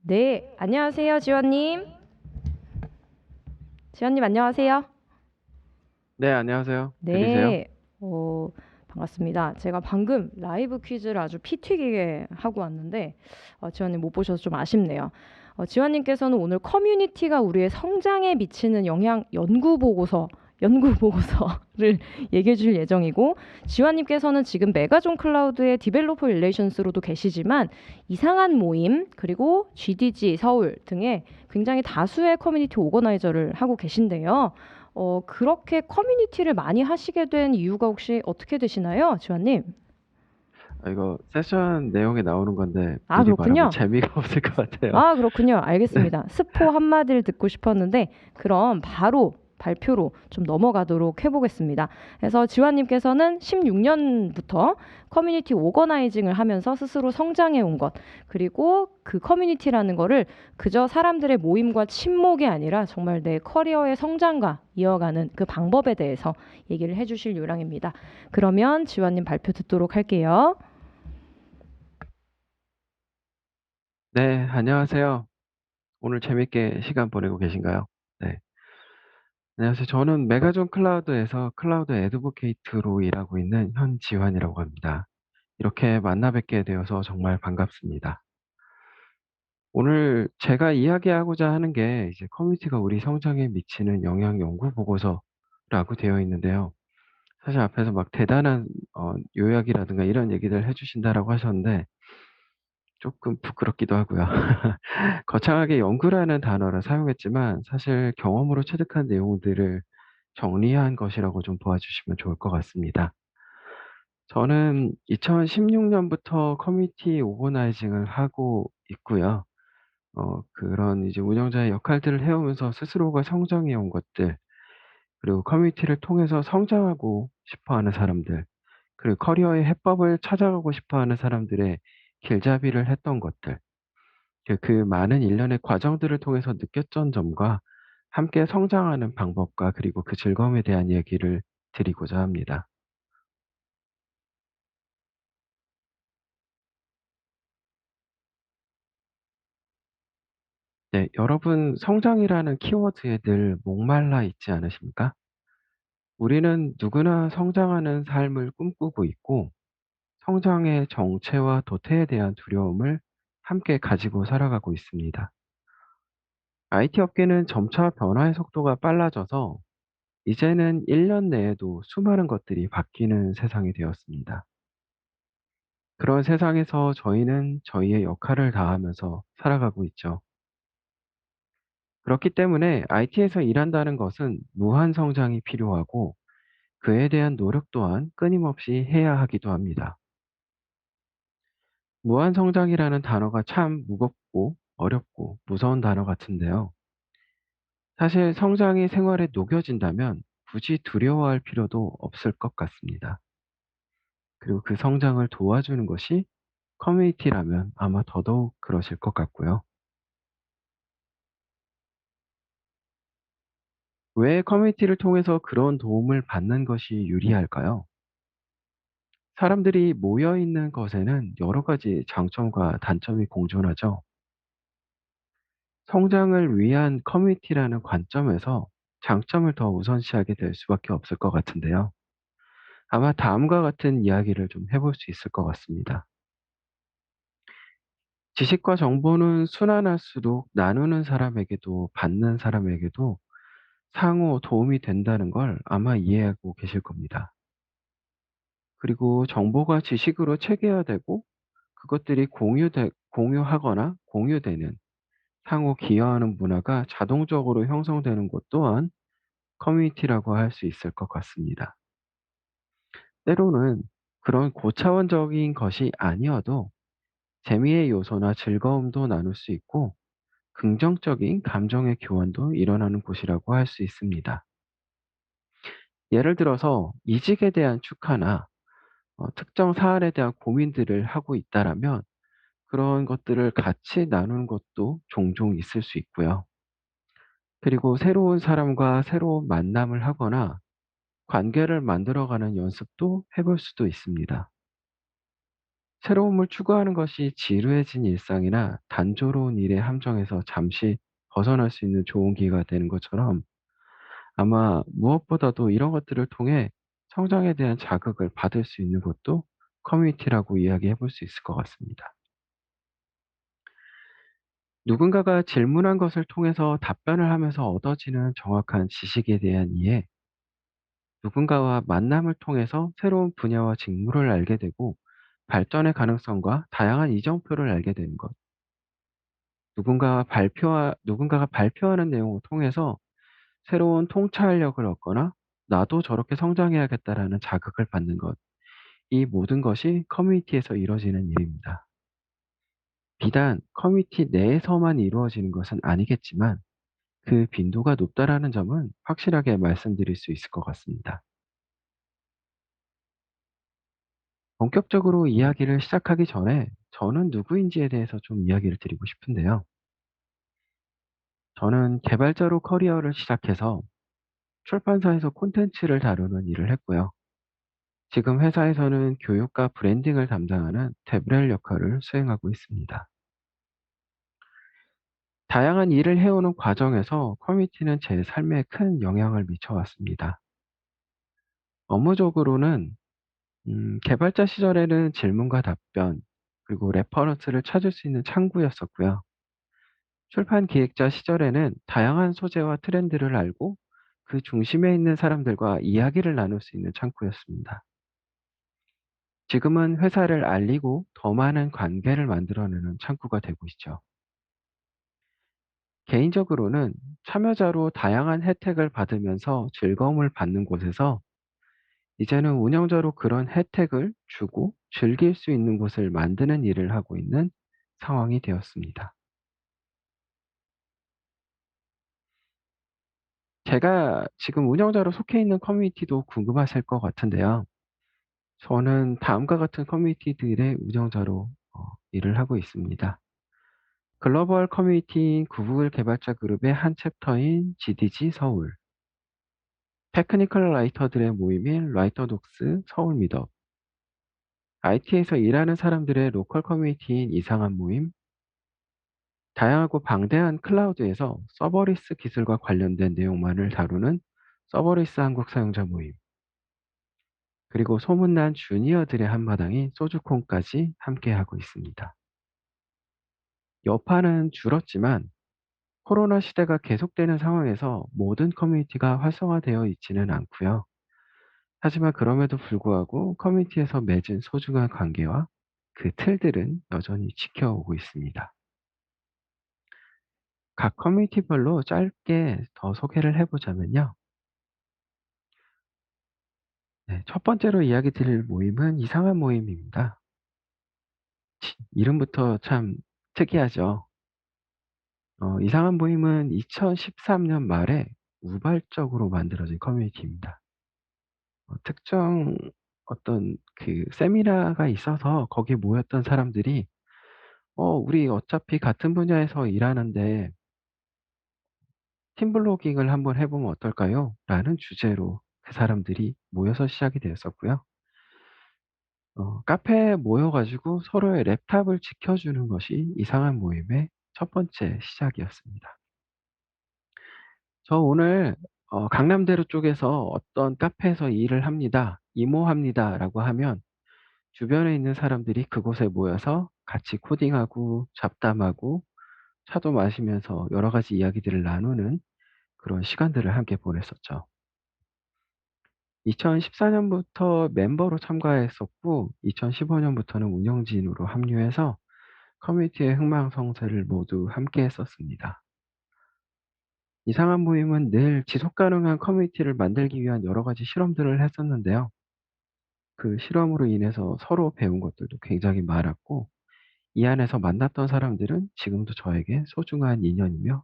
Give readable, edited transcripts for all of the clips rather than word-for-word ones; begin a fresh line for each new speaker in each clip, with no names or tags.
네, 안녕하세요, 지원님. 지원님, 안녕하세요.
네, 안녕하세요. 들리세요?
네, 반갑습니다. 제가 방금 라이브 퀴즈를 아주 피 튀기게 하고 왔는데, 지원님 못 보셔서 좀 아쉽네요. 지원님께서는 오늘 커뮤니티가 우리의 성장에 미치는 영향 연구 보고서를 얘기해 주실 예정이고, 지원님께서는 지금 메가존 클라우드의 디벨로퍼 릴레이션스로도 계시지만, 이상한 모임, 그리고 GDG 서울 등의 굉장히 다수의 커뮤니티 오거나이저를 하고 계신데요. 그렇게 커뮤니티를 많이 하시게 된 이유가 혹시 어떻게 되시나요, 지원님?
이거 세션 내용에 나오는 건데
아,
미리 말하면
그렇군요.
재미가 없을 것 같아요.
아, 그렇군요.
네.
알겠습니다. 스포 한마디를 듣고 싶었는데, 그럼 바로 발표로 좀 넘어가도록 해보겠습니다. 그래서 지환님께서는 16년부터 커뮤니티 오거나이징을 하면서 스스로 성장해 온 것, 그리고 그 커뮤니티라는 거를 그저 사람들의 모임과 친목이 아니라 정말 내 커리어의 성장과 이어가는 그 방법에 대해서 얘기를 해주실 요량입니다. 그러면 지환님 발표 듣도록 할게요.
네, 안녕하세요. 오늘 재밌게 시간 보내고 계신가요? 네. 안녕하세요. 저는 메가존 클라우드에서 클라우드 애드보케이트로 일하고 있는 현지환이라고 합니다. 이렇게 만나 뵙게 되어서 정말 반갑습니다. 오늘 제가 이야기하고자 하는 게 이제 커뮤니티가 우리 성장에 미치는 영향 연구 보고서라고 되어 있는데요. 사실 앞에서 막 대단한 요약이라든가 이런 얘기들 해 주신다라고 하셨는데 조금 부끄럽기도 하고요. 거창하게 연구라는 단어를 사용했지만 사실 경험으로 체득한 내용들을 정리한 것이라고 좀 보아주시면 좋을 것 같습니다. 저는 2016 년부터 커뮤니티 오거나이징을 하고 있고요. 그런 이제 운영자의 역할들을 해 오면서 스스로가 성장해 온 것들, 그리고 커뮤니티를 통해서 성장하고 싶어 하는 사람들, 그리고 커리어의 해법을 찾아가고 싶어 하는 사람들의 길잡이를 했던 것들, 그 많은 일련의 과정들을 통해서 느꼈던 점과 함께 성장하는 방법과 그리고 그 즐거움에 대한 얘기를 드리고자 합니다. 네, 여러분 성장이라는 키워드에 늘 목말라 있지 않으십니까? 우리는 누구나 성장하는 삶을 꿈꾸고 있고 성장의 정체와 도태에 대한 두려움을 함께 가지고 살아가고 있습니다. IT 업계는 점차 변화의 속도가 빨라져서 이제는 1년 내에도 수많은 것들이 바뀌는 세상이 되었습니다. 그런 세상에서 저희는 저희의 역할을 다하면서 살아가고 있죠. 그렇기 때문에 IT에서 일한다는 것은 무한 성장이 필요하고 그에 대한 노력 또한 끊임없이 해야 하기도 합니다. 무한 성장이라는 단어가 참 무겁고 어렵고 무서운 단어 같은데요. 사실 성장이 생활에 녹여진다면 굳이 두려워할 필요도 없을 것 같습니다. 그리고 그 성장을 도와주는 것이 커뮤니티라면 아마 더더욱 그러실 것 같고요. 왜 커뮤니티를 통해서 그런 도움을 받는 것이 유리할까요? 사람들이 모여 있는 것에는 여러 가지 장점과 단점이 공존하죠. 성장을 위한 커뮤니티라는 관점에서 장점을 더 우선시하게 될 수밖에 없을 것 같은데요. 아마 다음과 같은 이야기를 좀 해볼 수 있을 것 같습니다. 지식과 정보는 순환할수록 나누는 사람에게도 받는 사람에게도 상호 도움이 된다는 걸 아마 이해하고 계실 겁니다. 그리고 정보가 지식으로 체계화되고 그것들이 공유하거나 공유되는 상호 기여하는 문화가 자동적으로 형성되는 것 또한 커뮤니티라고 할 수 있을 것 같습니다. 때로는 그런 고차원적인 것이 아니어도 재미의 요소나 즐거움도 나눌 수 있고 긍정적인 감정의 교환도 일어나는 곳이라고 할 수 있습니다. 예를 들어서 이직에 대한 축하나 특정 사안에 대한 고민들을 하고 있다라면 그런 것들을 같이 나누는 것도 종종 있을 수 있고요. 그리고 새로운 사람과 새로운 만남을 하거나 관계를 만들어가는 연습도 해볼 수도 있습니다. 새로움을 추구하는 것이 지루해진 일상이나 단조로운 일의 함정에서 잠시 벗어날 수 있는 좋은 기회가 되는 것처럼 아마 무엇보다도 이런 것들을 통해 성장에 대한 자극을 받을 수 있는 것도 커뮤니티라고 이야기해 볼 수 있을 것 같습니다. 누군가가 질문한 것을 통해서 답변을 하면서 얻어지는 정확한 지식에 대한 이해, 누군가와 만남을 통해서 새로운 분야와 직무를 알게 되고 발전의 가능성과 다양한 이정표를 알게 되는 것, 누군가가 발표하는 내용을 통해서 새로운 통찰력을 얻거나 나도 저렇게 성장해야겠다라는 자극을 받는 것, 이 모든 것이 커뮤니티에서 이루어지는 일입니다. 비단 커뮤니티 내에서만 이루어지는 것은 아니겠지만 그 빈도가 높다라는 점은 확실하게 말씀드릴 수 있을 것 같습니다. 본격적으로 이야기를 시작하기 전에 저는 누구인지에 대해서 좀 이야기를 드리고 싶은데요. 저는 개발자로 커리어를 시작해서 출판사에서 콘텐츠를 다루는 일을 했고요. 지금 회사에서는 교육과 브랜딩을 담당하는 데브렐 역할을 수행하고 있습니다. 다양한 일을 해오는 과정에서 커뮤니티는 제 삶에 큰 영향을 미쳐왔습니다. 업무적으로는 개발자 시절에는 질문과 답변, 그리고 레퍼런스를 찾을 수 있는 창구였었고요. 출판 기획자 시절에는 다양한 소재와 트렌드를 알고 그 중심에 있는 사람들과 이야기를 나눌 수 있는 창구였습니다. 지금은 회사를 알리고 더 많은 관계를 만들어내는 창구가 되고 있죠. 개인적으로는 참여자로 다양한 혜택을 받으면서 즐거움을 받는 곳에서 이제는 운영자로 그런 혜택을 주고 즐길 수 있는 곳을 만드는 일을 하고 있는 상황이 되었습니다. 제가 지금 운영자로 속해 있는 커뮤니티도 궁금하실 것 같은데요. 저는 다음과 같은 커뮤니티들의 운영자로 일을 하고 있습니다. 글로벌 커뮤니티인 구글 개발자 그룹의 한 챕터인 GDG 서울, 테크니컬 라이터들의 모임인 라이터독스 서울 미덕, IT에서 일하는 사람들의 로컬 커뮤니티인 이상한 모임, 다양하고 방대한 클라우드에서 서버리스 기술과 관련된 내용만을 다루는 서버리스 한국 사용자 모임, 그리고 소문난 주니어들의 한마당인 소주콘까지 함께하고 있습니다. 여파는 줄었지만 코로나 시대가 계속되는 상황에서 모든 커뮤니티가 활성화되어 있지는 않고요. 하지만 그럼에도 불구하고 커뮤니티에서 맺은 소중한 관계와 그 틀들은 여전히 지켜오고 있습니다. 각 커뮤니티별로 짧게 더 소개를 해보자면요. 네, 첫 번째로 이야기 드릴 모임은 이상한 모임입니다. 이름부터 참 특이하죠. 이상한 모임은 2013년 말에 우발적으로 만들어진 커뮤니티입니다. 특정 어떤 그 세미나가 있어서 거기에 모였던 사람들이 우리 어차피 같은 분야에서 일하는데 팀블로깅을 한번 해 보면 어떨까요? 라는 주제로 그 사람들이 모여서 시작이 되었었고요. 카페에 모여 가지고 서로의 랩탑을 지켜주는 것이 이상한 모임의 첫 번째 시작이었습니다. "저 오늘 강남대로 쪽에서 어떤 카페에서 일을 합니다. 임모합니다."라고 하면 주변에 있는 사람들이 그곳에 모여서 같이 코딩하고 잡담하고 차도 마시면서 여러 가지 이야기들을 나누는 그런 시간들을 함께 보냈었죠. 2014 년부터 멤버로 참가했었고 2015 년부터는 운영진으로 합류해서 커뮤니티의 흥망성쇠를 모두 함께 했었습니다. 이상한 모임은 늘 지속 가능한 커뮤니티를 만들기 위한 여러 가지 실험들을 했었는데요. 그 실험으로 인해서 서로 배운 것들도 굉장히 많았고 이 안에서 만났던 사람들은 지금도 저에게 소중한 인연이며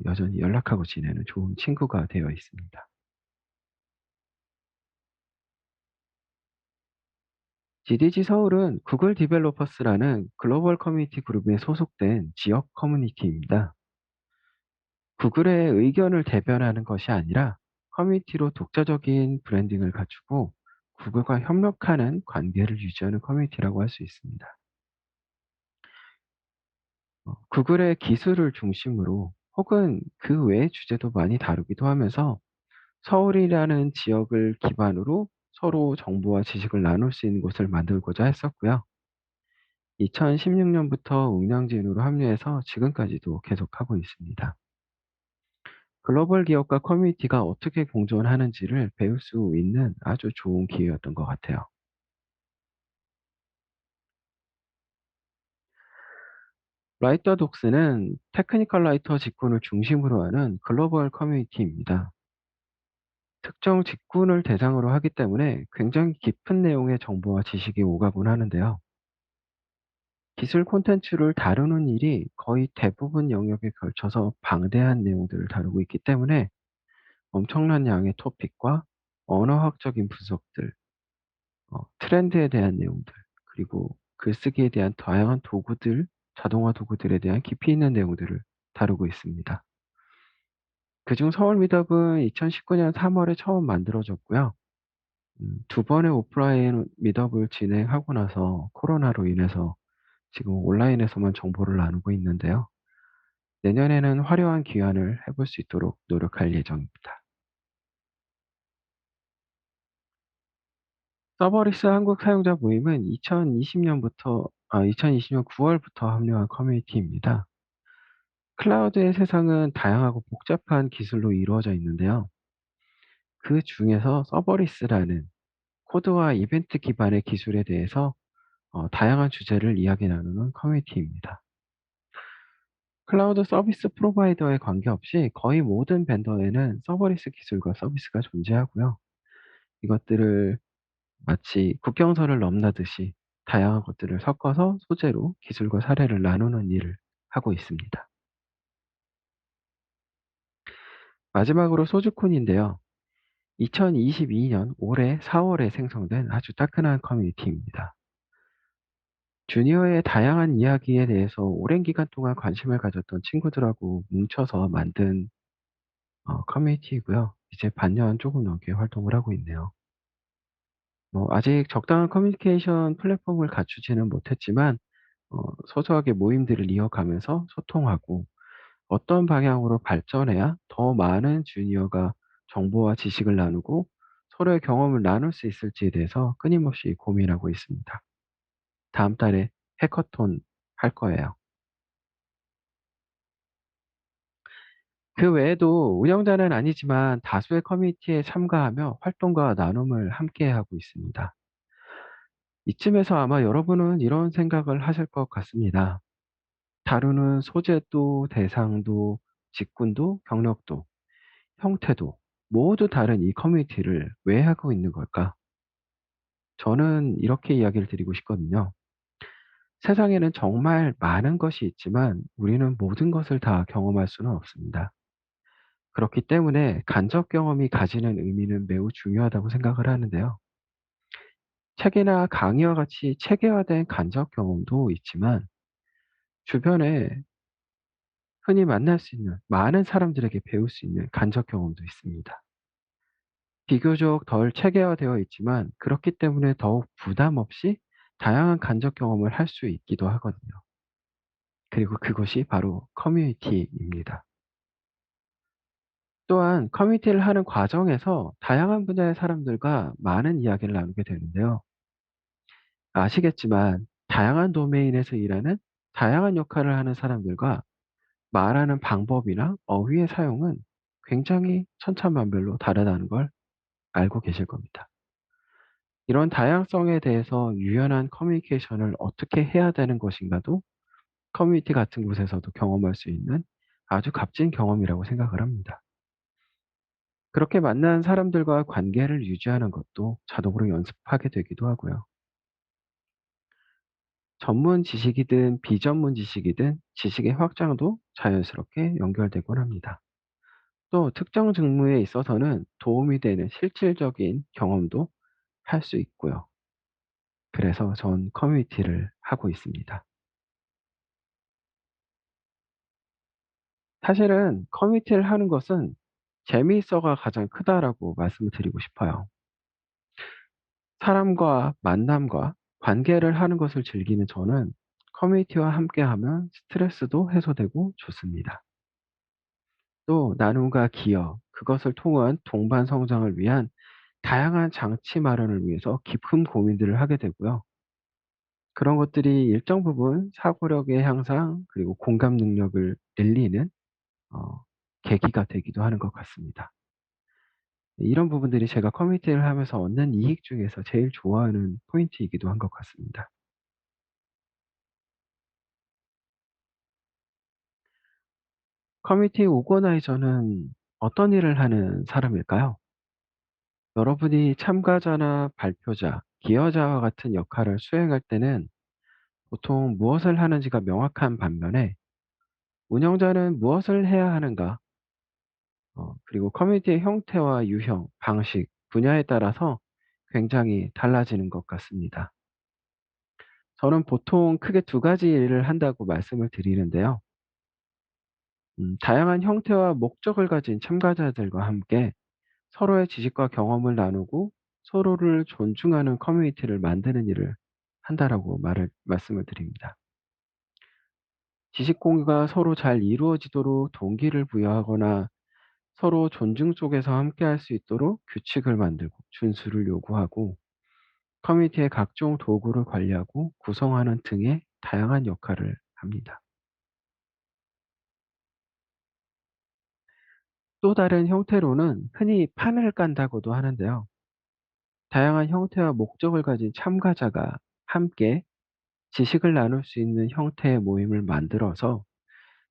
여전히 연락하고 지내는 좋은 친구가 되어 있습니다. GDG 서울은 구글 디벨로퍼스라는 글로벌 커뮤니티 그룹에 소속된 지역 커뮤니티입니다. 구글의 의견을 대변하는 것이 아니라 커뮤니티로 독자적인 브랜딩을 갖추고 구글과 협력하는 관계를 유지하는 커뮤니티라고 할 수 있습니다. 구글의 기술을 중심으로 혹은 그 외의 주제도 많이 다루기도 하면서 서울이라는 지역을 기반으로 서로 정보와 지식을 나눌 수 있는 곳을 만들고자 했었고요. 2016년부터 운영진으로 합류해서 지금까지도 계속하고 있습니다. 글로벌 기업과 커뮤니티가 어떻게 공존하는지를 배울 수 있는 아주 좋은 기회였던 것 같아요. 라이터 독스는 테크니컬 라이터 직군을 중심으로 하는 글로벌 커뮤니티입니다. 특정 직군을 대상으로 하기 때문에 굉장히 깊은 내용의 정보와 지식이 오가곤 하는데요. 기술 콘텐츠를 다루는 일이 거의 대부분 영역에 걸쳐서 방대한 내용들을 다루고 있기 때문에 엄청난 양의 토픽과 언어학적인 분석들, 트렌드에 대한 내용들, 그리고 글쓰기에 대한 다양한 도구들, 자동화 도구들에 대한 깊이 있는 내용들을 다루고 있습니다. 그중 서울 미덕은 2019년 3월에 처음 만들어졌고요. 두 번의 오프라인 미덕을 진행하고 나서 코로나로 인해서 지금 온라인에서만 정보를 나누고 있는데요. 내년에는 화려한 기환을 해볼 수 있도록 노력할 예정입니다. 서버리스 한국 사용자 모임은 2020년 9월부터 합류한 커뮤니티입니다. 클라우드의 세상은 다양하고 복잡한 기술로 이루어져 있는데요. 그 중에서 서버리스라는 코드와 이벤트 기반의 기술에 대해서 다양한 주제를 이야기 나누는 커뮤니티입니다. 클라우드 서비스 프로바이더에 관계없이 거의 모든 벤더에는 서버리스 기술과 서비스가 존재하고요. 이것들을 마치 국경선을 넘나듯이 다양한 것들을 섞어서 소재로 기술과 사례를 나누는 일을 하고 있습니다. 마지막으로 소주콘인데요. 2022년 올해 4월에 생성된 아주 따끈한 커뮤니티입니다. 주니어의 다양한 이야기에 대해서 오랜 기간 동안 관심을 가졌던 친구들하고 뭉쳐서 만든 커뮤니티이고요. 이제 반년 조금 넘게 활동을 하고 있네요. 아직 적당한 커뮤니케이션 플랫폼을 갖추지는 못했지만 소소하게 모임들을 이어가면서 소통하고 어떤 방향으로 발전해야 더 많은 주니어가 정보와 지식을 나누고 서로의 경험을 나눌 수 있을지에 대해서 끊임없이 고민하고 있습니다. 다음 달에 해커톤 할 거예요. 그 외에도 운영자는 아니지만 다수의 커뮤니티에 참가하며 활동과 나눔을 함께 하고 있습니다. 이쯤에서 아마 여러분은 이런 생각을 하실 것 같습니다. 다루는 소재도 대상도 직군도 경력도 형태도 모두 다른 이 커뮤니티를 왜 하고 있는 걸까? 저는 이렇게 이야기를 드리고 싶거든요. 세상에는 정말 많은 것이 있지만 우리는 모든 것을 다 경험할 수는 없습니다. 그렇기 때문에 간접 경험이 가지는 의미는 매우 중요하다고 생각을 하는데요. 책이나 강의와 같이 체계화된 간접 경험도 있지만 주변에 흔히 만날 수 있는 많은 사람들에게 배울 수 있는 간접 경험도 있습니다. 비교적 덜 체계화되어 있지만 그렇기 때문에 더욱 부담 없이 다양한 간접 경험을 할 수 있기도 하거든요. 그리고 그것이 바로 커뮤니티입니다. 또한 커뮤니티를 하는 과정에서 다양한 분야의 사람들과 많은 이야기를 나누게 되는데요. 아시겠지만 다양한 도메인에서 일하는 다양한 역할을 하는 사람들과 말하는 방법이나 어휘의 사용은 굉장히 천차만별로 다르다는 걸 알고 계실 겁니다. 이런 다양성에 대해서 유연한 커뮤니케이션을 어떻게 해야 되는 것인가도 커뮤니티 같은 곳에서도 경험할 수 있는 아주 값진 경험이라고 생각을 합니다. 그렇게 만난 사람들과 관계를 유지하는 것도 자동으로 연습하게 되기도 하고요. 전문 지식이든 비전문 지식이든 지식의 확장도 자연스럽게 연결되곤 합니다. 또 특정 직무에 있어서는 도움이 되는 실질적인 경험도 할 수 있고요. 그래서 전 커뮤니티를 하고 있습니다. 사실은 커뮤니티를 하는 것은 재미있어가 가장 크다라고 말씀을 드리고 싶어요. 사람과 만남과 관계를 하는 것을 즐기는 저는 커뮤니티와 함께하면 스트레스도 해소되고 좋습니다. 또 나눔과 기여, 그것을 통한 동반 성장을 위한 다양한 장치 마련을 위해서 깊은 고민들을 하게 되고요. 그런 것들이 일정 부분 사고력의 향상 그리고 공감 능력을 늘리는 어 계기가 되기도 하는 것 같습니다. 이런 부분들이 제가 커뮤니티를 하면서 얻는 이익 중에서 제일 좋아하는 포인트이기도 한 것 같습니다. 커뮤니티 오거나이저는 어떤 일을 하는 사람일까요? 여러분이 참가자나 발표자, 기여자와 같은 역할을 수행할 때는 보통 무엇을 하는지가 명확한 반면에 운영자는 무엇을 해야 하는가, 그리고 커뮤니티의 형태와 유형, 방식, 분야에 따라서 굉장히 달라지는 것 같습니다. 저는 보통 크게 두 가지 일을 한다고 말씀을 드리는데요. 다양한 형태와 목적을 가진 참가자들과 함께 서로의 지식과 경험을 나누고 서로를 존중하는 커뮤니티를 만드는 일을 한다라고 말씀을 드립니다. 지식 공유가 서로 잘 이루어지도록 동기를 부여하거나 서로 존중 속에서 함께할 수 있도록 규칙을 만들고 준수를 요구하고 커뮤니티의 각종 도구를 관리하고 구성하는 등의 다양한 역할을 합니다. 또 다른 형태로는 흔히 판을 깐다고도 하는데요. 다양한 형태와 목적을 가진 참가자가 함께 지식을 나눌 수 있는 형태의 모임을 만들어서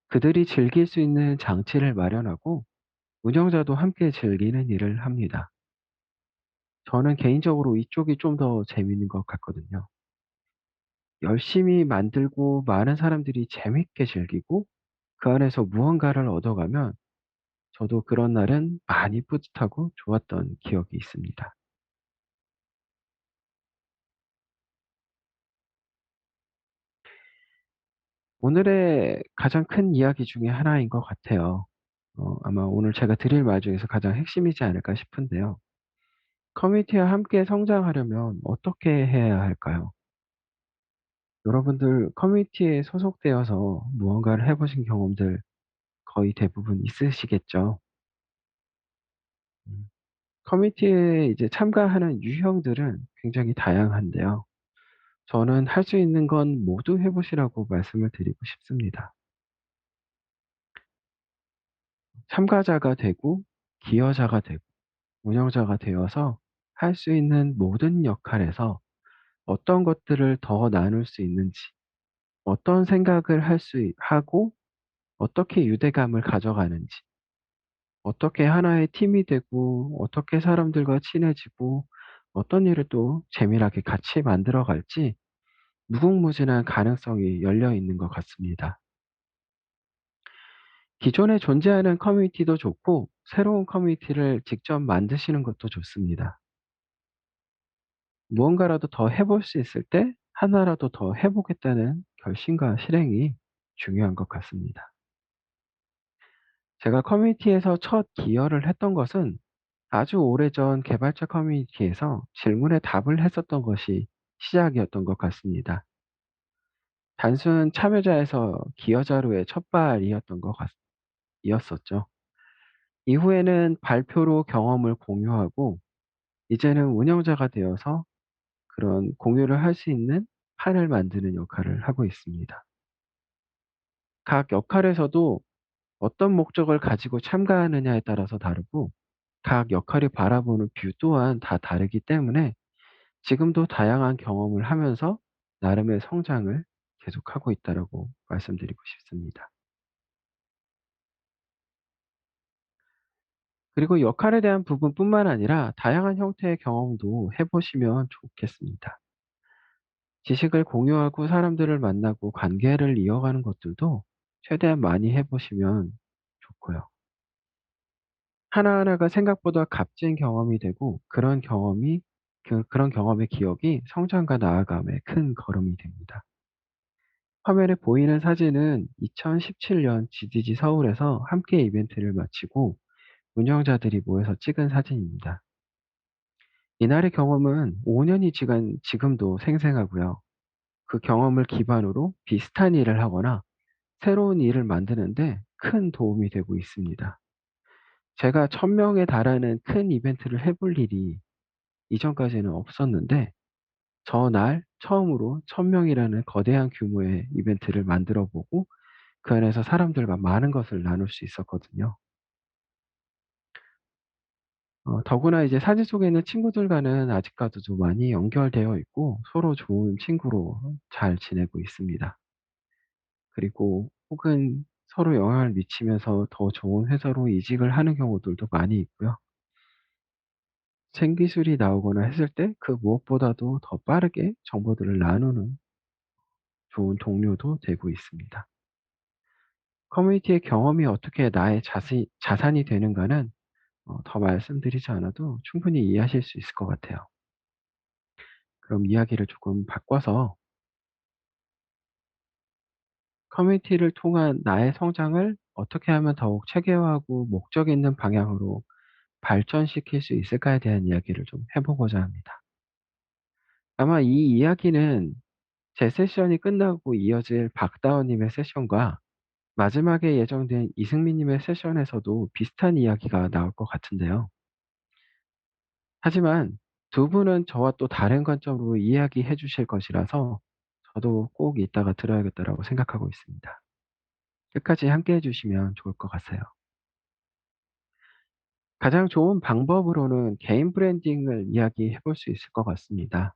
그들이 즐길 수 있는 장치를 마련하고 운영자도 함께 즐기는 일을 합니다. 저는 개인적으로 이쪽이 좀 더 재미있는 것 같거든요. 열심히 만들고 많은 사람들이 재밌게 즐기고 그 안에서 무언가를 얻어가면 저도 그런 날은 많이 뿌듯하고 좋았던 기억이 있습니다. 오늘의 가장 큰 이야기 중에 하나인 것 같아요. 아마 오늘 제가 드릴 말 중에서 가장 핵심이지 않을까 싶은데요. 커뮤니티와 함께 성장하려면 어떻게 해야 할까요? 여러분들 커뮤니티에 소속되어서 무언가를 해보신 경험들 거의 대부분 있으시겠죠? 음. 커뮤니티에 이제 참가하는 유형들은 굉장히 다양한데요. 저는 할 수 있는 건 모두 해보시라고 말씀을 드리고 싶습니다. 참가자가 되고 기여자가 되고 운영자가 되어서 할 수 있는 모든 역할에서 어떤 것들을 더 나눌 수 있는지, 어떤 생각을 하고 어떻게 유대감을 가져가는지, 어떻게 하나의 팀이 되고 어떻게 사람들과 친해지고 어떤 일을 또 재미나게 같이 만들어 갈지 무궁무진한 가능성이 열려 있는 것 같습니다. 기존에 존재하는 커뮤니티도 좋고 새로운 커뮤니티를 직접 만드시는 것도 좋습니다. 무언가라도 더 해볼 수 있을 때 하나라도 더 해보겠다는 결심과 실행이 중요한 것 같습니다. 제가 커뮤니티에서 첫 기여를 했던 것은 아주 오래전 개발자 커뮤니티에서 질문에 답을 했었던 것이 시작이었던 것 같습니다. 단순 참여자에서 기여자로의 첫발이었던 이었었죠. 이후에는 발표로 경험을 공유하고 이제는 운영자가 되어서 그런 공유를 할 수 있는 판을 만드는 역할을 하고 있습니다. 각 역할에서도 어떤 목적을 가지고 참가하느냐에 따라서 다르고 각 역할이 바라보는 뷰 또한 다 다르기 때문에 지금도 다양한 경험을 하면서 나름의 성장을 계속하고 있다라고 말씀드리고 싶습니다. 그리고 역할에 대한 부분뿐만 아니라 다양한 형태의 경험도 해보시면 좋겠습니다. 지식을 공유하고 사람들을 만나고 관계를 이어가는 것들도 최대한 많이 해보시면 좋고요. 하나하나가 생각보다 값진 경험이 되고 그런 경험의 기억이 성장과 나아감에 큰 걸음이 됩니다. 화면에 보이는 사진은 2017년 GDG 서울에서 함께 이벤트를 마치고 운영자들이 모여서 찍은 사진입니다. 이날의 경험은 5 년이 지난 지금도 생생하고요. 그 경험을 기반으로 비슷한 일을 하거나 새로운 일을 만드는 데 큰 도움이 되고 있습니다. 제가 1000 명에 달하는 큰 이벤트를 해볼 일이 이전까지는 없었는데 저날 처음으로 1000 명이라는 거대한 규모의 이벤트를 만들어 보고 그 안에서 사람들과 많은 것을 나눌 수 있었거든요. 더구나 이제 사진 속에 있는 친구들과는 아직까지도 많이 연결되어 있고 서로 좋은 친구로 잘 지내고 있습니다. 그리고 혹은 서로 영향을 미치면서 더 좋은 회사로 이직을 하는 경우들도 많이 있고요. 신기술이 나오거나 했을 때 그 무엇보다도 더 빠르게 정보들을 나누는 좋은 동료도 되고 있습니다. 커뮤니티의 경험이 어떻게 나의 자산이 되는가는 더 말씀드리지 않아도 충분히 이해하실 수 있을 것 같아요. 그럼 이야기를 조금 바꿔서 커뮤니티를 통한 나의 성장을 어떻게 하면 더욱 체계화하고 목적 있는 방향으로 발전시킬 수 있을까에 대한 이야기를 좀 해 보고자 합니다. 아마 이 이야기는 제 세션이 끝나고 이어질 박다원 님의 세션과 마지막에 예정된 이승민 님의 세션에서도 비슷한 이야기가 나올 것 같은데요. 하지만 두 분은 저와 또 다른 관점으로 이야기해 주실 것이라서 저도 꼭 이따가 들어야겠다라고 생각하고 있습니다. 끝까지 함께 해 주시면 좋을 것 같아요. 가장 좋은 방법으로는 개인 브랜딩을 이야기해 볼 수 있을 것 같습니다.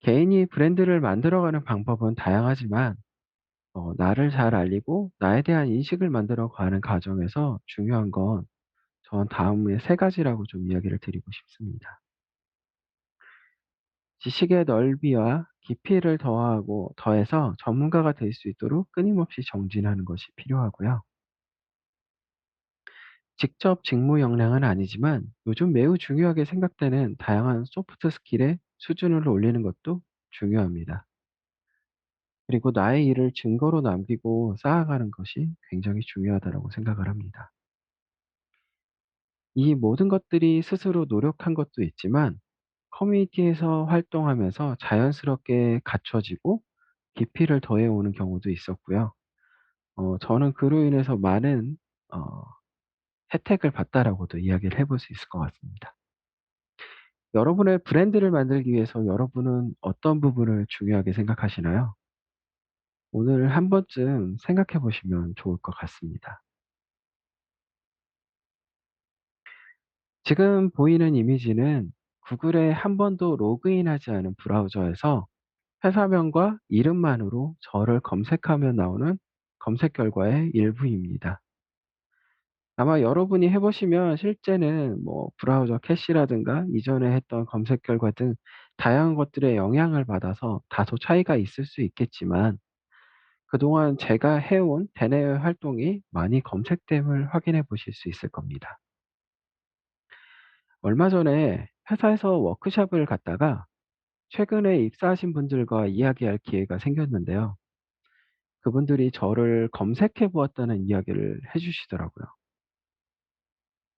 개인이 브랜드를 만들어가는 방법은 다양하지만 나를 잘 알리고 나에 대한 인식을 만들어 가는 과정에서 중요한 건 전 다음의 세 가지라고 좀 이야기를 드리고 싶습니다. 지식의 넓이와 깊이를 더해서 전문가가 될 수 있도록 끊임없이 정진하는 것이 필요하고요. 직접 직무 역량은 아니지만 요즘 매우 중요하게 생각되는 다양한 소프트 스킬의 수준을 올리는 것도 중요합니다. 그리고 나의 일을 증거로 남기고 쌓아가는 것이 굉장히 중요하다고 생각을 합니다. 이 모든 것들이 스스로 노력한 것도 있지만 커뮤니티에서 활동하면서 자연스럽게 갖춰지고 깊이를 더해오는 경우도 있었고요. 저는 그로 인해서 많은 어, 혜택을 봤다라고도 이야기를 해볼 수 있을 것 같습니다. 여러분의 브랜드를 만들기 위해서 여러분은 어떤 부분을 중요하게 생각하시나요? 오늘 한 번쯤 생각해 보시면 좋을 것 같습니다. 지금 보이는 이미지는 구글에 한 번도 로그인하지 않은 브라우저에서 회사명과 이름만으로 저를 검색하면 나오는 검색 결과의 일부입니다. 아마 여러분이 해 보시면 실제는 뭐 브라우저 캐시라든가 이전에 했던 검색 결과 등 다양한 것들의 영향을 받아서 다소 차이가 있을 수 있겠지만 그동안 제가 해온 대내 활동이 많이 검색됨을 확인해 보실 수 있을 겁니다. 얼마 전에 회사에서 워크숍을 갔다가 최근에 입사하신 분들과 이야기할 기회가 생겼는데요. 그분들이 저를 검색해 보았다는 이야기를 해 주시더라고요.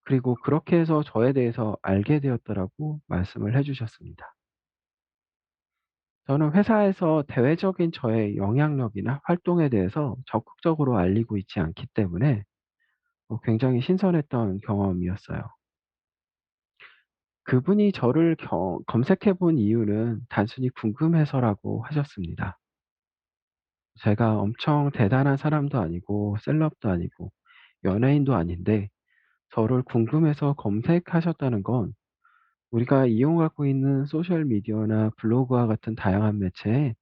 그리고 그렇게 해서 저에 대해서 알게 되었다라고 말씀을 해 주셨습니다. 저는 회사에서 대외적인 저의 영향력이나 활동에 대해서 적극적으로 알리고 있지 않기 때문에 굉장히 신선했던 경험이었어요. 그분이 저를 검색해 본 이유는 단순히 궁금해서라고 하셨습니다. 제가 엄청 대단한 사람도 아니고 셀럽도 아니고 연예인도 아닌데 저를 궁금해서 검색하셨다는 건 우리가 이용하고 있는 소셜 미디어나 블로그와 같은 다양한 매체에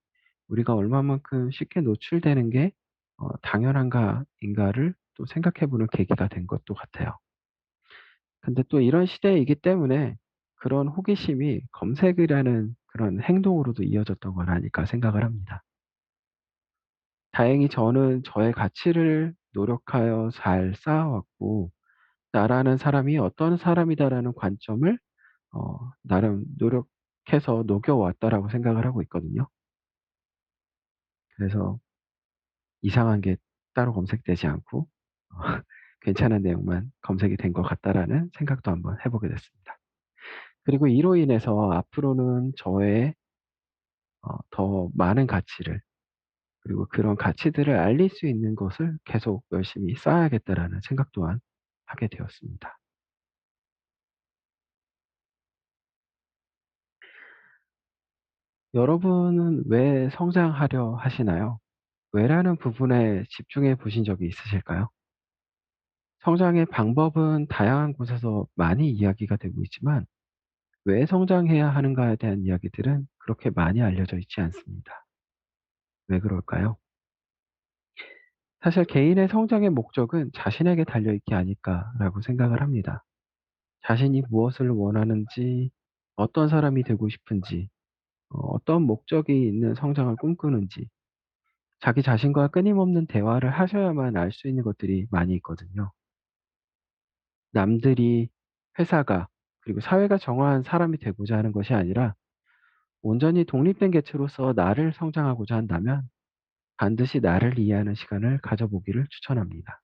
우리가 얼마만큼 쉽게 노출되는 게 당연한가 인가를 또 생각해 보는 계기가 된 것도 같아요. 근데 또 이런 시대이기 때문에 그런 호기심이 검색이라는 그런 행동으로도 이어졌던 건 아닐까 생각을 합니다. 다행히 저는 저의 가치를 노력하여 잘 쌓아왔고 '나라는 사람이 어떤 사람이다.'라는 관점을 나름 노력해서 녹여왔다라고 생각을 하고 있거든요. 그래서 이상한 게 따로 검색되지 않고 괜찮은 내용만 검색이 된 것 같다라는 생각도 한번 해 보게 됐습니다. 그리고 이로 인해서 앞으로는 저의 더 많은 가치를, 그리고 그런 가치들을 알릴 수 있는 것을 계속 열심히 쌓아야겠다라는 생각 또한 하게 되었습니다. 여러분은 왜 성장하려 하시나요? 왜라는 부분에 집중해 보신 적이 있으실까요? 성장의 방법은 다양한 곳에서 많이 이야기가 되고 있지만 왜 성장해야 하는가에 대한 이야기들은 그렇게 많이 알려져 있지 않습니다. 왜 그럴까요? 사실 개인의 성장의 목적은 자신에게 달려 있지 않을까라고 생각을 합니다. 자신이 무엇을 원하는지, 어떤 사람이 되고 싶은지, 어떤 목적이 있는 성장을 꿈꾸는지, 자기 자신과 끊임없는 대화를 하셔야만 알 수 있는 것들이 많이 있거든요. 남들이, 회사가, 그리고 사회가 정한 사람이 되고자 하는 것이 아니라 온전히 독립된 개체로서 나를 성장하고자 한다면 반드시 나를 이해하는 시간을 가져보기를 추천합니다.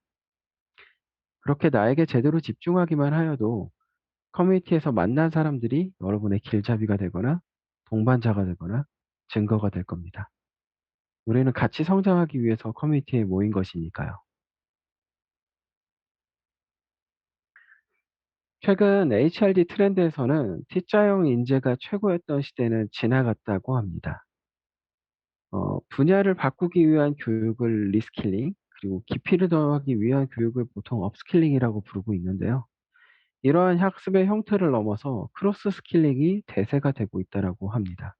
그렇게 나에게 제대로 집중하기만 하여도 커뮤니티에서 만난 사람들이 여러분의 길잡이가 되거나 동반자가 되거나 증거가 될 겁니다. 우리는 같이 성장하기 위해서 커뮤니티에 모인 것이니까요. 최근 HRD 트렌드에서는 T자형 인재가 최고였던 시대는 지나갔다고 합니다. 분야를 바꾸기 위한 교육을 리스킬링, 그리고 깊이를 더하기 위한 교육을 보통 업스킬링이라고 부르고 있는데요. 이러한 학습의 형태를 넘어서 크로스 스킬링이 대세가 되고 있다라고 합니다.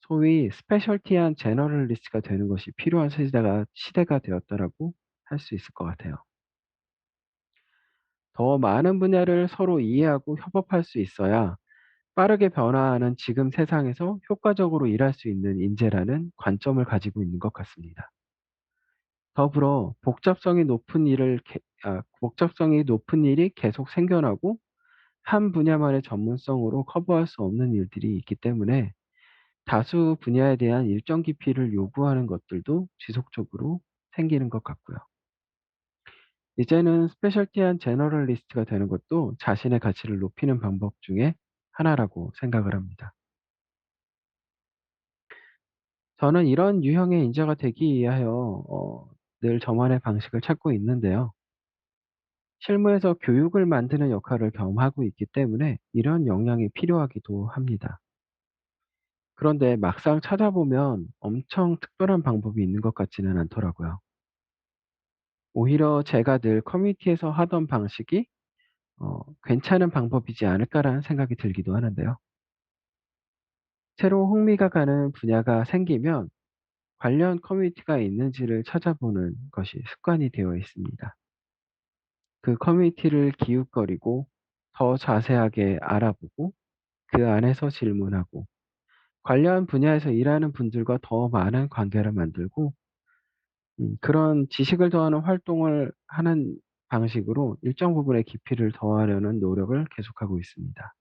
소위 스페셜티한 제너럴리스트가 되는 것이 필요한 시대가 되었다라고 할 수 있을 것 같아요. 더 많은 분야를 서로 이해하고 협업할 수 있어야 빠르게 변화하는 지금 세상에서 효과적으로 일할 수 있는 인재라는 관점을 가지고 있는 것 같습니다. 더불어 복잡성이 높은 일이 계속 생겨나고 한 분야만의 전문성으로 커버할 수 없는 일들이 있기 때문에 다수 분야에 대한 일정 깊이를 요구하는 것들도 지속적으로 생기는 것 같고요. 이제는 스페셜티한 제너럴리스트가 되는 것도 자신의 가치를 높이는 방법 중에 하나라고 생각을 합니다. 저는 이런 유형의 인재가 되기 위하여 늘 저만의 방식을 찾고 있는데요. 실무에서 교육을 만드는 역할을 겸하고 있기 때문에 이런 역량이 필요하기도 합니다. 그런데 막상 찾아보면 엄청 특별한 방법이 있는 것 같지는 않더라고요. 오히려 제가 늘 커뮤니티에서 하던 방식이 괜찮은 방법이지 않을까라는 생각이 들기도 하는데요. 새로 흥미가 가는 분야가 생기면 관련 커뮤니티가 있는지를 찾아보는 것이 습관이 되어 있습니다. 그 커뮤니티를 기웃거리고 더 자세하게 알아보고 그 안에서 질문하고 관련 분야에서 일하는 분들과 더 많은 관계를 만들고 그런 지식을 더하는 활동을 하는 방식으로 일정 부분의 깊이를 더하려는 노력을 계속하고 있습니다.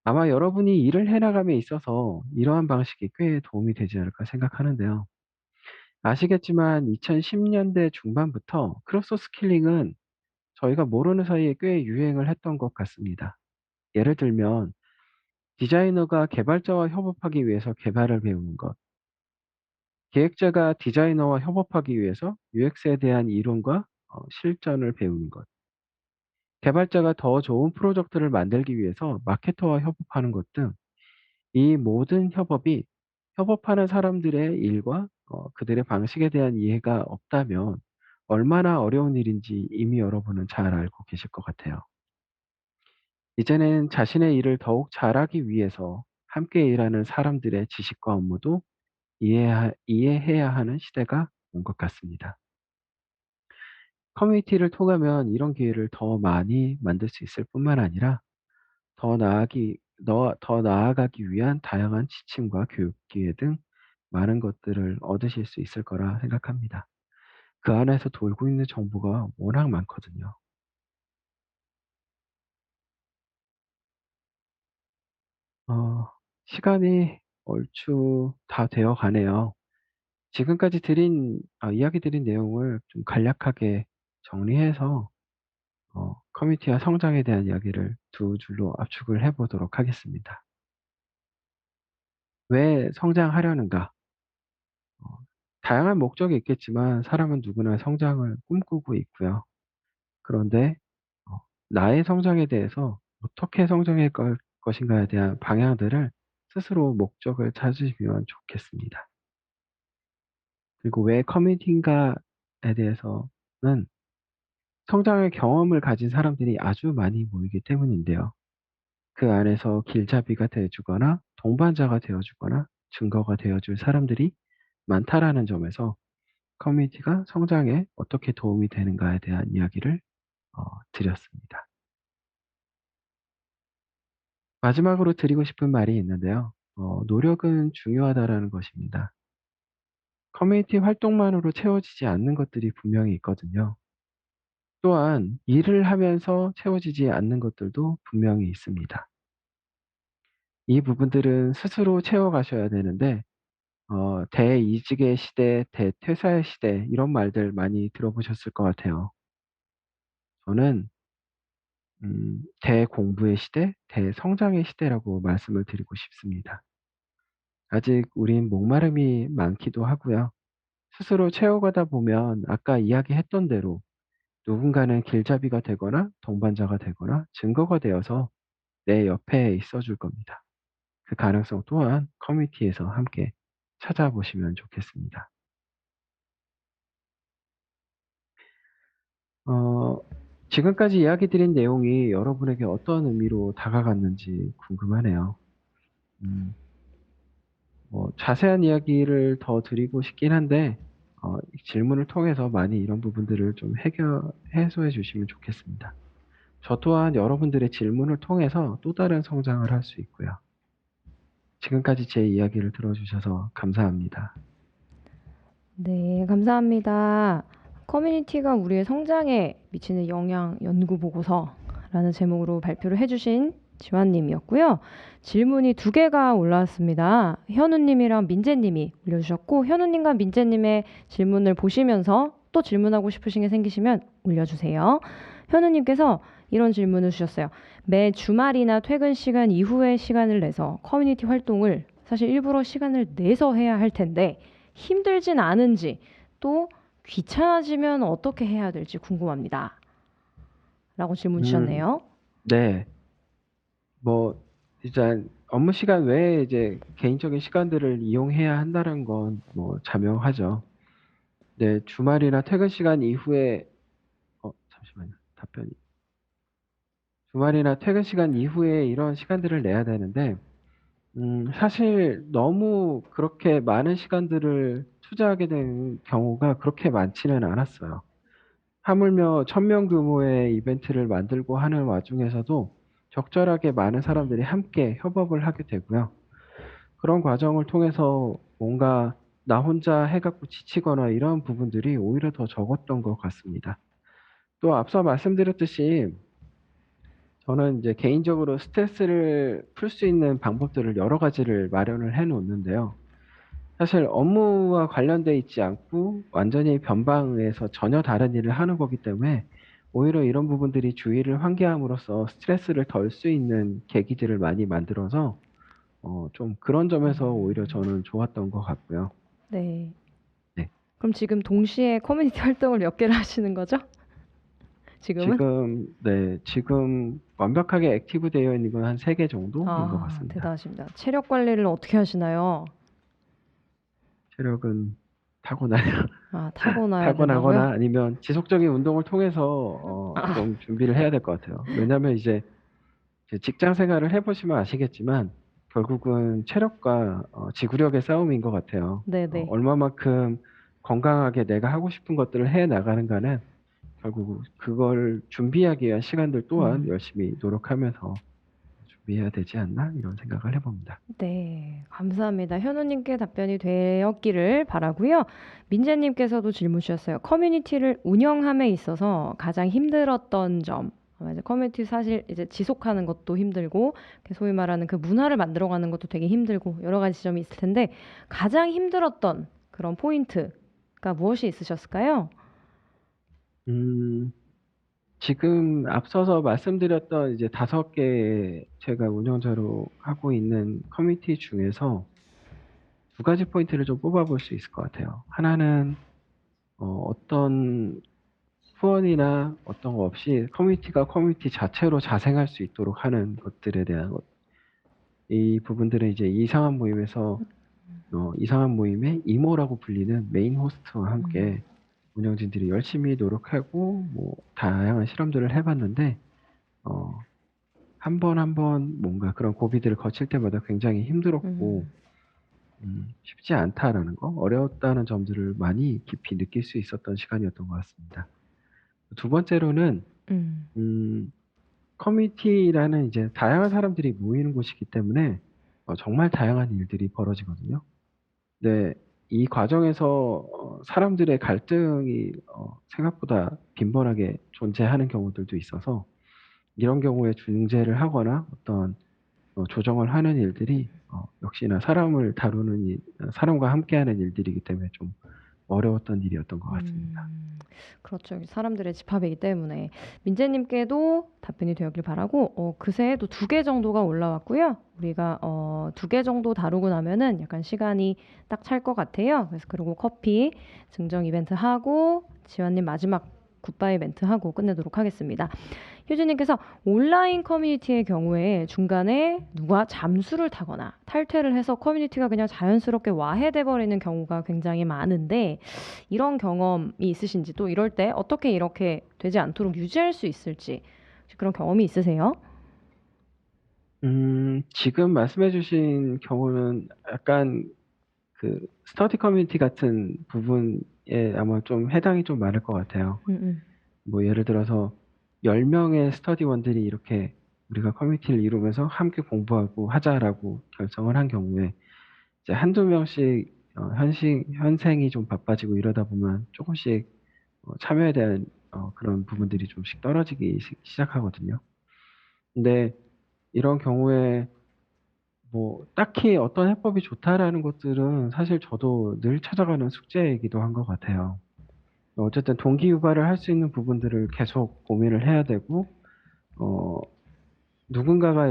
아마 여러분이 일을 해 나감에 있어서 이러한 방식이 꽤 도움이 되지 않을까 생각하는데요. 아시겠지만 2010 년대 중반부터 크로스 스킬링은 저희가 모르는 사이에 꽤 유행을 했던 것 같습니다. 예를 들면 디자이너가 개발자와 협업하기 위해서 개발을 배우는 것, 기획자가 디자이너와 협업하기 위해서 UX에 대한 이론과 실전을 배우는 것, 개발자가 더 좋은 프로젝트를 만들기 위해서 마케터와 협업하는 것 등 이 모든 협업이 협업하는 사람들의 일과 그들의 방식에 대한 이해가 없다면 얼마나 어려운 일인지 이미 여러분은 잘 알고 계실 것 같아요. 이제는 자신의 일을 더욱 잘하기 위해서 함께 일하는 사람들의 지식과 업무도 이해해야 하는 시대가 온 것 같습니다. 커뮤니티를 통하면 이런 기회를 더 많이 만들 수 있을 뿐만 아니라 더 나아가기 위한 다양한 지침과 교육 기회 등 많은 것들을 얻으실 수 있을 거라 생각합니다. 그 안에서 돌고 있는 정보가 워낙 많거든요. 시간이 얼추 다 되어 가네요. 지금까지 이야기 드린 내용을 좀 간략하게 정리해서 커뮤니티와 성장에 대한 이야기를 두 줄로 압축을 해 보도록 하겠습니다. 왜 성장하려는가? 어 다양한 목적이 있겠지만 사람은 누구나 성장을 꿈꾸고 있고요. 그런데 나의 성장에 대해서 어떻게 성장할 것인가에 대한 방향들을 스스로 목적을 찾으시면 좋겠습니다. 그리고 왜 커뮤니티인가에 대해서는 성장의 경험을 가진 사람들이 아주 많이 모이기 때문인데요. 그 안에서 길잡이가 되어 주거나 동반자가 되어 주거나 증거가 되어 줄 사람들이 많다라는 점에서 커뮤니티가 성장에 어떻게 도움이 되는가에 대한 이야기를 드렸습니다. 마지막으로 드리고 싶은 말이 있는데요. 노력은 중요하다라는 것입니다. 커뮤니티 활동만으로 채워지지 않는 것들이 분명히 있거든요. 또한 일을 하면서 채워지지 않는 것들도 분명히 있습니다. 이 부분들은 스스로 채워가셔야 되는데 대이직의 시대, 대퇴사의 시대 이런 말들 많이 들어보셨을 것 같아요. 저는 대공부의 시대, 대성장의 시대라고 말씀을 드리고 싶습니다. 아직 우린 목마름이 많기도 하고요. 스스로 채워가다 보면 아까 이야기했던 대로 누군가는 길잡이가 되거나 동반자가 되거나 증거가 되어서 내 옆에 있어 줄 겁니다. 그 가능성 또한 커뮤니티에서 함께 찾아보시면 좋겠습니다. 어 지금까지 이야기 드린 내용이 여러분에게 어떤 의미로 다가갔는지 궁금하네요. 음 자세한 이야기를 더 드리고 싶긴 한데 이 질문을 통해서 많이 이런 부분들을 좀 해소해 주시면 좋겠습니다. 저 또한 여러분들의 질문을 통해서 또 다른 성장을 할 수 있고요. 지금까지 제 이야기를 들어 주셔서 감사합니다.
네, 감사합니다. 커뮤니티가 우리의 성장에 미치는 영향 연구 보고서라는 제목으로 발표를 해주신 지환님이었고요. 질문이 두 개가 올라왔습니다. 현우님이랑 민재님이 올려주셨고, 현우님과 민재님의 질문을 보시면서 또 질문하고 싶으신 게 생기시면 올려주세요. 현우님께서 이런 질문을 주셨어요. 매 주말이나 퇴근 시간 이후에 시간을 내서 커뮤니티 활동을 사실 일부러 시간을 내서 해야 할 텐데 힘들진 않은지 또 귀찮아지면 어떻게 해야 될지 궁금합니다. 라고 질문
음
주셨네요.
네. 뭐 일단 업무 시간 외에 이제 개인적인 시간들을 이용해야 한다는 건 뭐 자명하죠. 네. 주말이나 퇴근 시간 이후에 잠시만요. 답변이 주말이나 퇴근 시간 이후에 이런 시간들을 내야 되는데 사실 너무 그렇게 많은 시간들을 투자하게 된 경우가 그렇게 많지는 않았어요. 하물며 1,000명 규모의 이벤트를 만들고 하는 와중에서도 적절하게 많은 사람들이 함께 협업을 하게 되고요. 그런 과정을 통해서 뭔가 나 혼자 해 갖고 지치거나 이런 부분들이 오히려 더 적었던 것 같습니다. 또 앞서 말씀드렸듯이 저는 이제 개인적으로 스트레스를 풀 수 있는 방법들을 여러 가지를 마련을 해 놓는데요. 사실 업무와 관련돼 있지 않고 완전히 변방에서 전혀 다른 일을 하는 거기 때문에 오히려 이런 부분들이 주의를 환기함으로써 스트레스를 덜 수 있는 계기들을 많이 만들어서 좀 그런 점에서 오히려 저는 좋았던 것 같고요.
네.
네.
그럼 지금 동시에 커뮤니티 활동을 몇 개를 하시는 거죠? 지금은?
지금 완벽하게 액티브 되어 있는 건 한 3개 정도인 것
아,
같습니다.
대단하십니다. 체력 관리를 어떻게 하시나요?
체력은 타고나요.
아, 타고나야 된다고요?
타고나거나 아니면 지속적인 운동을 통해서 좀 준비를 해야 될 것 같아요. 왜냐하면 이제 직장 생활을 해 보시면 아시겠지만 결국은 체력과 지구력의 싸움인 것 같아요.
네네.
얼마만큼 건강하게 내가 하고 싶은 것들을 해 나가는가는 결국 그걸 준비하기 위한 시간들 또한
음.
열심히 노력하면서 준비해야 되지 않나 이런 생각을 해 봅니다.
네, 감사합니다. 현우님께 답변이 되었기를 바라고요. 민재님께서도 질문 주셨어요. 커뮤니티를 운영함에 있어서 가장 힘들었던 점. 이제 커뮤니티 사실 이제 지속하는 것도 힘들고 소위 말하는 그 문화를 만들어가는 것도 되게 힘들고 여러 가지 지점이 있을 텐데 가장 힘들었던 그런 포인트가 무엇이 있으셨을까요?
음 지금 앞서서 말씀드렸던 이제 5개 제가 운영자로 하고 있는 커뮤니티 중에서 2가지 포인트를 좀 뽑아 볼 수 있을 것 같아요. 하나는 어떤 후원이나 어떤 거 없이 커뮤니티가 커뮤니티 자체로 자생할 수 있도록 하는 것들에 대한 것. 이 부분들은 이제 이상한 모임에서 이상한 모임의 이모라고 불리는 메인 호스트와
음.
함께 운영진들이 열심히 노력하고 뭐 다양한 실험들을 해 봤는데 어 한 번 한 번 뭔가 그런 고비들을 거칠 때마다 굉장히 힘들었고
음.
'쉽지 않다.'라는 거, 어려웠다는 점들을 많이 깊이 느낄 수 있었던 시간이었던 것 같습니다. 두 번째로는
음.
음 커뮤니티라는 이제 다양한 사람들이 모이는 곳이기 때문에 정말 다양한 일들이 벌어지거든요. 네. 이 과정에서 사람들의 갈등이 생각보다 빈번하게 존재하는 경우들도 있어서 이런 경우에 중재를 하거나 어떤 조정을 하는 일들이 역시나 사람을 다루는 일, 사람과 함께하는 일들이기 때문에 좀 어려웠던 일이었던 것 같습니다.
그렇죠. 사람들의 집합이기 때문에. 민재님께도 답변이 되었길 바라고, 그새도 2개 정도가 올라왔고요. 우리가 2개 정도 다루고 나면은 약간 시간이 딱 찰 것 같아요. 그래서 그리고 커피 증정 이벤트 하고 지환님 마지막 굿바이 멘트 하고 끝내도록 하겠습니다. 효진님께서 온라인 커뮤니티의 경우에 중간에 누가 잠수를 타거나 탈퇴를 해서 커뮤니티가 그냥 자연스럽게 와해돼 버리는 경우가 굉장히 많은데 이런 경험이 있으신지, 또 이럴 때 어떻게 이렇게 되지 않도록 유지할 수 있을지 혹시 그런 경험이 있으세요?
지금 말씀해 주신 경우는 약간 그 스터디 커뮤니티 같은 부분에 아마 좀 해당이 좀 많을 것 같아요.
음.
뭐 예를 들어서 10명의 스터디원들이 이렇게 "우리가 커뮤니티를 이루면서 함께 공부하고 하자."라고 결정을 한 경우에 이제 한두 명씩 현식 현생이 좀 바빠지고 이러다 보면 쪼끔씩 참여에 대한 그런 부분들이 좀씩 떨어지기 시작하거든요. 근데 이런 경우에 뭐 딱히 어떤 해법이 좋다라는 것들은 사실 저도 늘 찾아가는 숙제이기도 한 것 같아요. 어쨌든 동기 유발을 할 수 있는 부분들을 계속 고민을 해야 되고 어 누군가가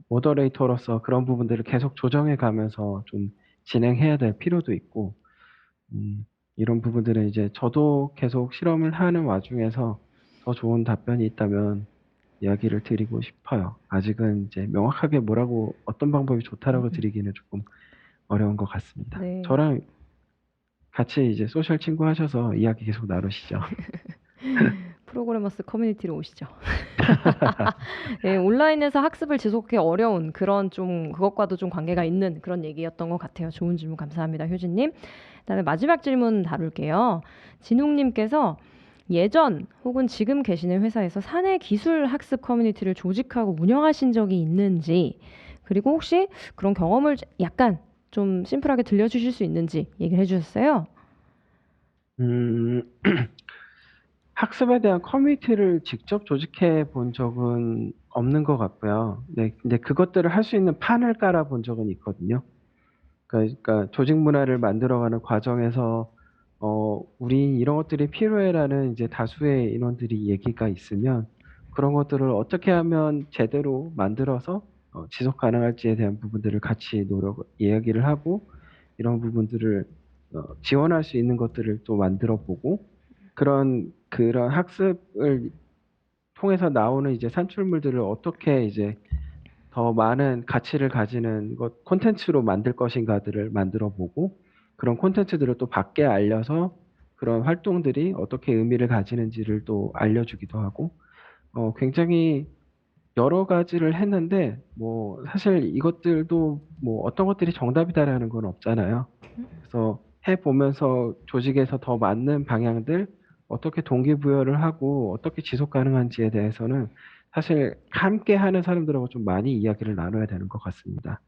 모더레이터로서 그런 부분들을 계속 조정해 가면서 좀 진행해야 될 필요도 있고 이런 부분들은 이제 저도 계속 실험을 하는 와중에서 더 좋은 답변이 있다면 이야기를 드리고 싶어요. 아직은 이제 명확하게 뭐라고 어떤 방법이 좋다라고 드리기는 쪼끔 어려운 것 같습니다.
네.
저랑 같이 이제 소셜 친구 하셔서 이야기 계속 나누시죠.
프로그래머스 커뮤니티로 오시죠. 예, 온라인에서 학습을 지속하기 어려운 그런 좀 그것과도 좀 관계가 있는 그런 얘기였던 것 같아요. 좋은 질문 감사합니다, 효진님. 그다음에 마지막 질문 다룰게요. 진웅님께서 예전 혹은 지금 계시는 회사에서 사내 기술 학습 커뮤니티를 조직하고 운영하신 적이 있는지, 그리고 혹시 그런 경험을 약간 좀 심플하게 들려주실 수 있는지 얘기를 해주셨어요.
음. 학습에 대한 커뮤니티를 직접 조직해 본 적은 없는 것 같고요. 네, 근데 그것들을 할 수 있는 판을 깔아 본 적은 있거든요. 그러니까 조직 문화를 만들어가는 과정에서 "우리 이런 것들이 필요해."라는 이제 다수의 인원들이 얘기가 있으면 그런 것들을 어떻게 하면 제대로 만들어서 지속 가능할지에 대한 부분들을 같이 이야기를 하고 이런 부분들을 지원할 수 있는 것들을 또 만들어 보고 그런 학습을 통해서 나오는 이제 산출물들을 어떻게 이제 더 많은 가치를 가지는 콘텐츠로 만들 것인가들을 만들어 보고 그런 콘텐츠들을 또 밖에 알려서 그런 활동들이 어떻게 의미를 가지는지를 또 알려주기도 하고 굉장히 여러 가지를 했는데 뭐 사실 이것들도 뭐 어떤 것들이 정답이다라는 건 없잖아요. 그래서 해 보면서 조직에서 더 맞는 방향들 어떻게 동기부여를 하고 어떻게 지속 가능한지에 대해서는 사실 함께 하는 사람들하고 좀 많이 이야기를 나눠야 되는 것 같습니다.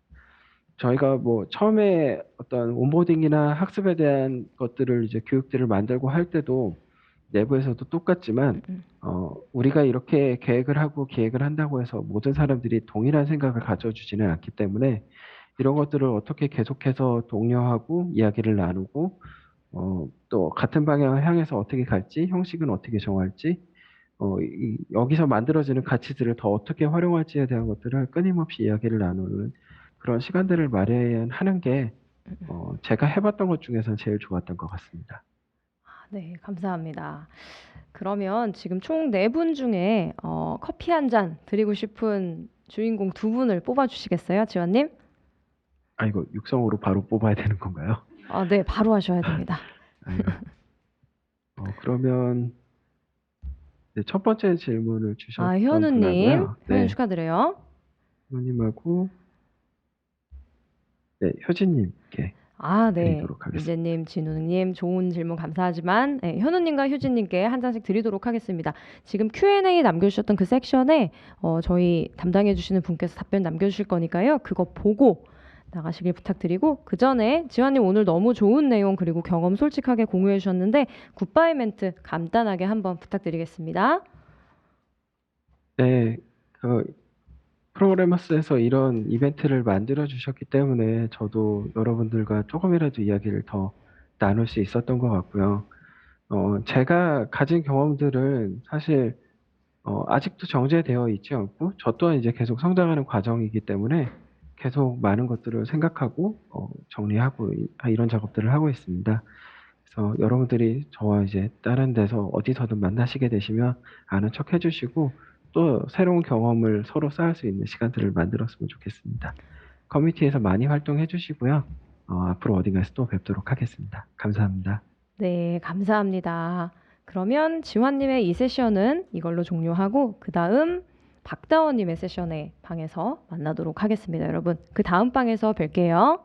저희가 뭐 처음에 어떤 온보딩이나 학습에 대한 것들을 이제 교육들을 만들고 할 때도 내부에서도 똑같지만 우리가 이렇게 계획을 하고 기획을 한다고 해서 모든 사람들이 동일한 생각을 가져주지는 않기 때문에 이런 것들을 어떻게 계속해서 독려하고 이야기를 나누고 또 같은 방향을 향해서 어떻게 갈지, 형식은 어떻게 정할지 여기서 만들어지는 가치들을 더 어떻게 활용할지에 대한 것들을 끊임없이 이야기를 나누는 그런 시간들을 마련하는 게 제가 해봤던 것 중에서는 제일 좋았던 것 같습니다.
네, 감사합니다. 그러면 지금 총 4분 중에 커피 한 잔 드리고 싶은 주인공 2분을 뽑아주시겠어요, 지원님?
이거 육성으로 바로 뽑아야 되는 건가요?
네, 바로 하셔야 됩니다.
아유, 그러면 네, 첫 번째 질문을 주셨던
현우님,
분하고요.
현우
네,
축하드려요.
현우님하고 네, 효진님께
네.
드리도록 하겠습니다.
민재님, 진우님 좋은 질문 감사하지만 현우님과 효진님께 한 잔씩 드리도록 하겠습니다. 지금 Q&A 남겨주셨던 그 섹션에 저희 담당해주시는 분께서 답변 남겨주실 거니까요. 그거 보고 나가시길 부탁드리고 그 전에 지환님 오늘 너무 좋은 내용 그리고 경험 솔직하게 공유해 주셨는데 굿바이 멘트 간단하게 한번 부탁드리겠습니다.
네, 프로그래머스에서 이런 이벤트를 만들어 주셨기 때문에 저도 여러분들과 조금이라도 이야기를 더 나눌 수 있었던 것 같고요. 제가 가진 경험들은 사실 아직도 정제되어 있지 않고 저 또한 이제 계속 성장하는 과정이기 때문에 계속 많은 것들을 생각하고 정리하고 이런 작업들을 하고 있습니다. 그래서 여러분들이 저와 이제 다른 데서 어디서든 만나시게 되시면 아는 척 해주시고 또 새로운 경험을 서로 쌓을 수 있는 시간들을 만들었으면 좋겠습니다. 커뮤니티에서 많이 활동해 주시고요. 앞으로 어딘가에서 또 뵙도록 하겠습니다. 감사합니다.
네, 감사합니다. 그러면 지환님의 이 세션은 이걸로 종료하고 그 다음 박다원님의 세션의 방에서 만나도록 하겠습니다. 여러분, 그 다음 방에서 뵐게요.